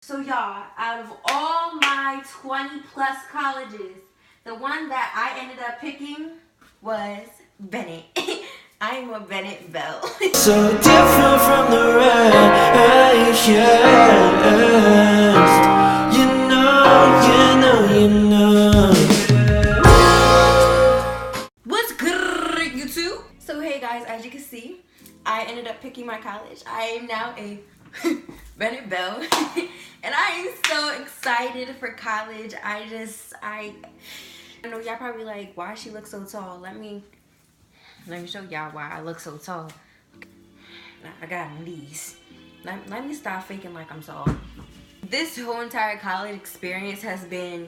So y'all, out of all my 20 plus colleges, the one that I ended up picking was Bennett. I'm a Bennett Belle. So different from the rest. You know. What's good, YouTube? So hey guys, as you can see, I ended up picking my college. I am now a Bennett Belle. And I am so excited for college. I know y'all probably like, why she look so tall? Let me show y'all why I look so tall. I got on these. Let me stop faking like I'm tall. This whole entire college experience has been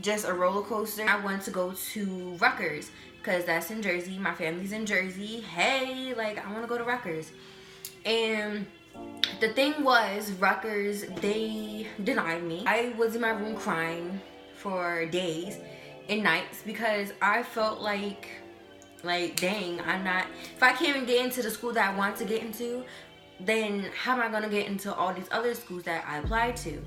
just a roller coaster. I wanted to go to Rutgers because that's in Jersey. My family's in Jersey. Hey, like I want to go to Rutgers. And the thing was, Rutgers, they denied me. I was in my room crying for days and nights because I felt like dang, if I can't even get into the school that I want to get into, then how am I gonna get into all these other schools that I applied to?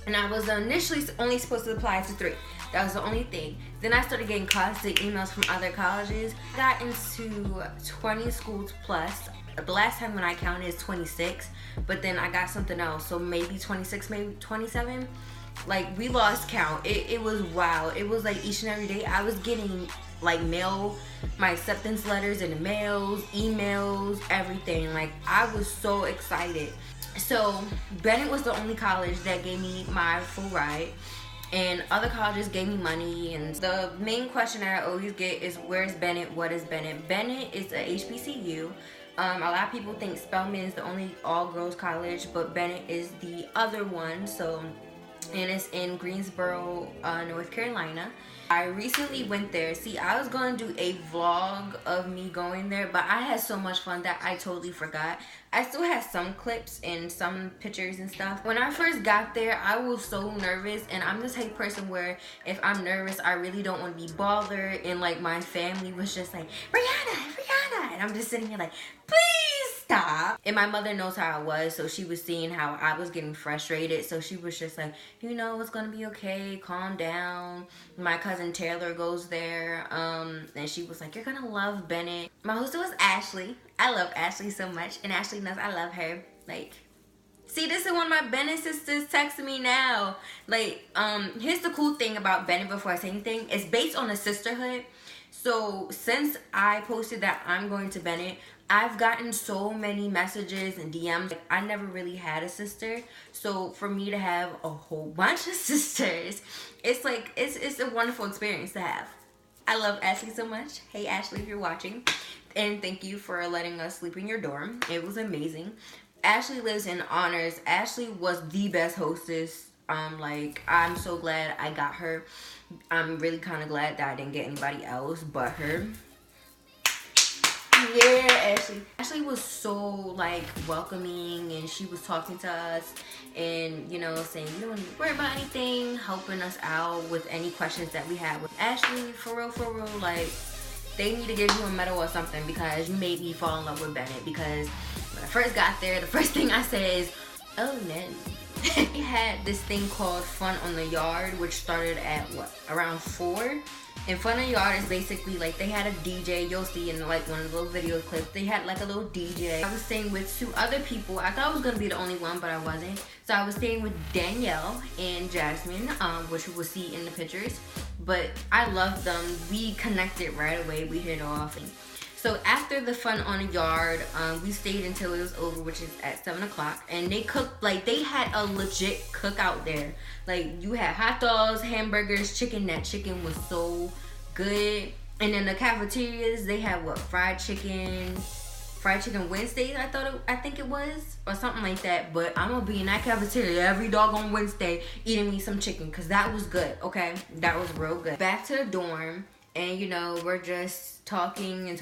And I was initially only supposed to apply to 3. That was the only thing. Then I started getting constant emails from other colleges. I got into 20 schools plus. The last time when I counted is 26, but then I got something else, so maybe 26, maybe 27. Like, we lost count. It was wild. It was like each and every day I was getting like mail, my acceptance letters in the mails, emails, everything. Like, I was so excited. So Bennett was the only college that gave me my full ride, and other colleges gave me money. And the main question that I always get is, where's Bennett? What is Bennett? Bennett is a HBCU. A lot of people think Spelman is the only all-girls college, but Bennett is the other one. So, and it's in Greensboro, North Carolina. I recently went there. See, I was going to do a vlog of me going there, but I had so much fun that I totally forgot. I still have some clips and some pictures and stuff. When I first got there, I was so nervous, and I'm the type of person where if I'm nervous, I really don't want to be bothered. And like, my family was just like, Brianna, and I'm just sitting here like, please stop. And my mother knows how I was, so she was seeing how I was getting frustrated, so she was just like, you know, it's gonna be okay, calm down. My cousin Taylor goes there, and she was like, you're gonna love Bennett. My hostess was Ashley. I love Ashley so much, and Ashley knows I love her. Like, see, this is one of my Bennett sisters texting me now. Like, here's the cool thing about Bennett before I say anything. It's based on a sisterhood. So since I posted that I'm going to Bennett, I've gotten so many messages and DMs. Like, I never really had a sister, so for me to have a whole bunch of sisters, it's like, it's a wonderful experience to have. I love Ashley so much. Hey Ashley, if you're watching, and thank you for letting us sleep in your dorm. It was amazing. Ashley lives in Honors. Ashley was the best hostess. Like, I'm so glad I got her. I'm really kind of glad that I didn't get anybody else but her. Yeah, Ashley. Ashley was so like welcoming, and she was talking to us and, you know, saying you don't need to worry about anything, helping us out with any questions that we had. With Ashley, for real, like, they need to give you a medal or something because you made me fall in love with Bennett. Because when I first got there, the first thing I said is, oh no. We had this thing called Fun on the Yard, which started at what, around 4. And Fun on the Yard is basically like, they had a DJ. You'll see in like one of the little video clips, they had like a little DJ. I was staying with 2 other people. I thought I was gonna be the only one, but I wasn't. So I was staying with Danielle and Jasmine, which you will see in the pictures. But I loved them. We connected right away. We hit off. So after the Fun on the Yard, we stayed until it was over, which is at 7 o'clock. And they cooked, like, they had a legit cookout there. Like, you had hot dogs, hamburgers, chicken. That chicken was so good. And in the cafeterias, they had what, fried chicken Wednesdays, I think it was, or something like that. But I'm gonna be in that cafeteria every doggone Wednesday eating me some chicken, because that was good, okay? That was real good. Back to the dorm. And, you know, we're just talking. And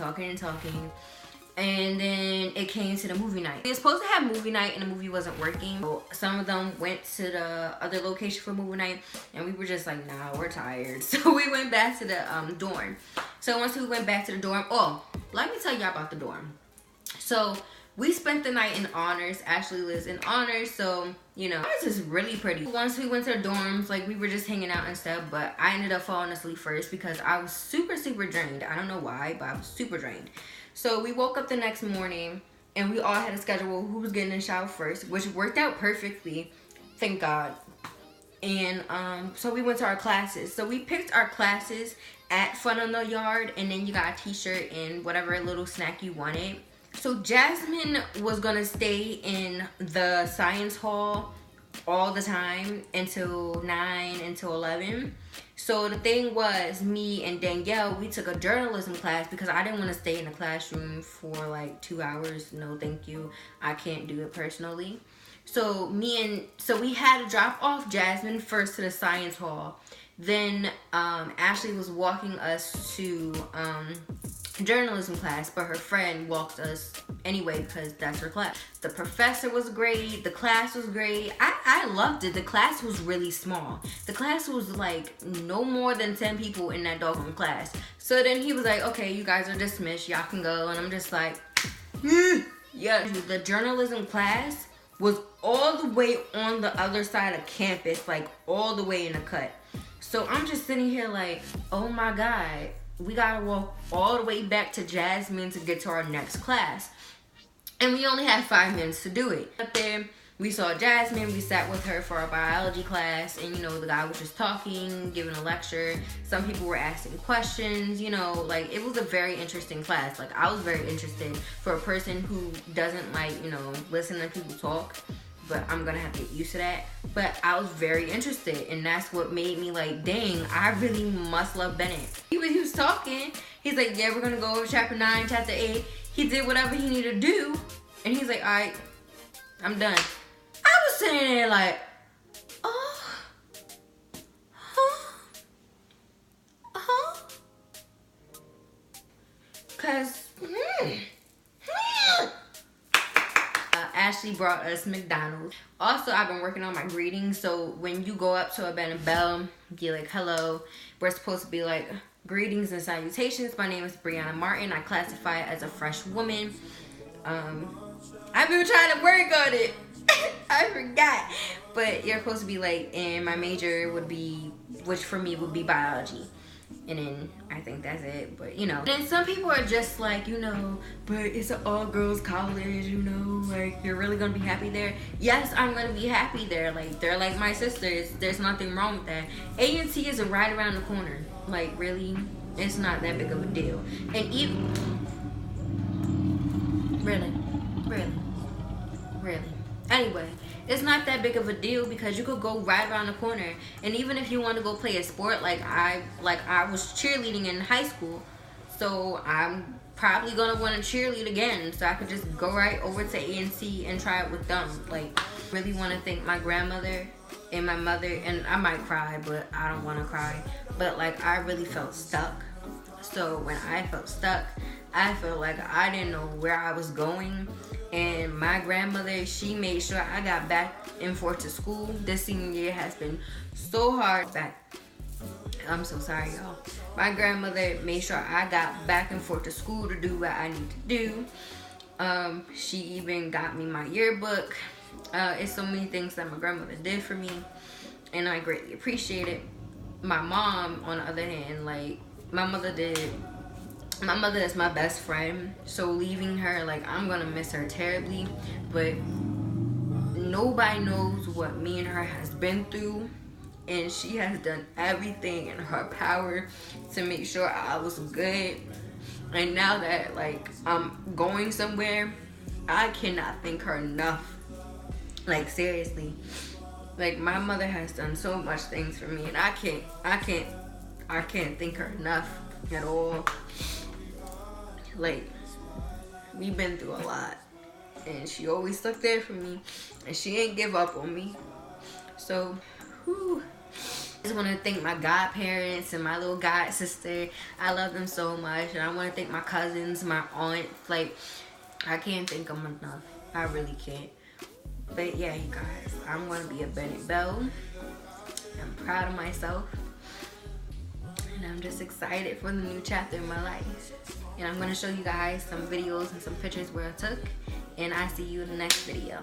then it came to the movie night. We were supposed to have movie night, and the movie wasn't working. So some of them went to the other location for movie night, and we were just like, nah, we're tired. So we went back to the dorm. So once we went back to the dorm, oh, let me tell y'all about the dorm. So we spent the night in honors. Ashley lives in honors, so you know, ours is really pretty. Once we went to the dorms, like we were just hanging out and stuff, but I ended up falling asleep first because I was super drained. I don't know why, but I was super drained. So we woke up the next morning and we all had a schedule who was getting in the shower first, which worked out perfectly, thank God. And so we went to our classes. So we picked our classes at Fun in the Yard, and then you got a t-shirt and whatever little snack you wanted. So Jasmine was gonna stay in the science hall all the time until 9, until 11. So the thing was, me and Danielle, we took a journalism class because I didn't want to stay in the classroom for like 2 hours. No, thank you. I can't do it personally. So we had to drop off Jasmine first to the science hall. Then Ashley was walking us to journalism class, but her friend walked us anyway because that's her class. The professor was great. The class was great. I loved it. The class was really small. The class was like no more than 10 people in that doggone class. So then he was like, okay, you guys are dismissed. Y'all can go. And I'm just like, yeah. The journalism class was all the way on the other side of campus, like all the way in the cut. So I'm just sitting here like, oh my God, we gotta walk all the way back to Jasmine to get to our next class. And we only had 5 minutes to do it. Up there, we saw Jasmine, we sat with her for our biology class, and you know, the guy was just talking, giving a lecture. Some people were asking questions, you know, like it was a very interesting class. Like I was very interested for a person who doesn't like, you know, listen to people talk. But I'm gonna have to get used to that. But I was very interested, and that's what made me like, dang, I really must love Bennett. He was talking, he's like, yeah, we're gonna go over chapter 9, chapter 8. He did whatever he needed to do, and he's like, all right, I'm done. I was sitting there like, oh, cause, Ashley brought us McDonald's. Also, I've been working on my greetings. So when you go up to a Belle, you're like, hello. We're supposed to be like, greetings and salutations. My name is Brianna Martin. I classify as a fresh woman. I've been trying to work on it. I forgot. But you're supposed to be like, and my major would be, which for me would be biology. And then I think that's it, but you know. Then some people are just like, you know, but it's an all-girls college, you know, like you're really gonna be happy there. Yes, I'm gonna be happy there. Like they're like my sisters. There's nothing wrong with that. A&T is right around the corner. Like really, it's not that big of a deal. And even really. Anyway, it's not that big of a deal because you could go right around the corner. And even if you want to go play a sport, like I was cheerleading in high school, so I'm probably gonna want to cheerlead again. So I could just go right over to A&T and try it with them. Like, really want to thank my grandmother and my mother. And I might cry, but I don't want to cry. But like, I really felt stuck. So when I felt stuck, I felt like I didn't know where I was going. And my grandmother, she made sure I got back and forth to school. This senior year has been so hard. I'm so sorry, y'all. My grandmother made sure I got back and forth to school to do what I need to do. She even got me my yearbook. It's so many things that my grandmother did for me, and I greatly appreciate it. My mom, on the other hand, like my mother is my best friend, so leaving her, like, I'm gonna miss her terribly, but nobody knows what me and her has been through, and she has done everything in her power to make sure I was good. And now that like I'm going somewhere, I cannot thank her enough. Like seriously, like my mother has done so much things for me, and I can't thank her enough at all. Like, we've been through a lot, and she always stuck there for me, and she ain't give up on me. So, whew. I just want to thank my godparents and my little god sister. I love them so much, and I want to thank my cousins, my aunt. Like, I can't thank them enough. I really can't. But yeah, you guys, I'm going to be a Bennett Belle. I'm proud of myself, and I'm just excited for the new chapter in my life. And I'm going to show you guys some videos and some pictures where I took, and I see you in the next video.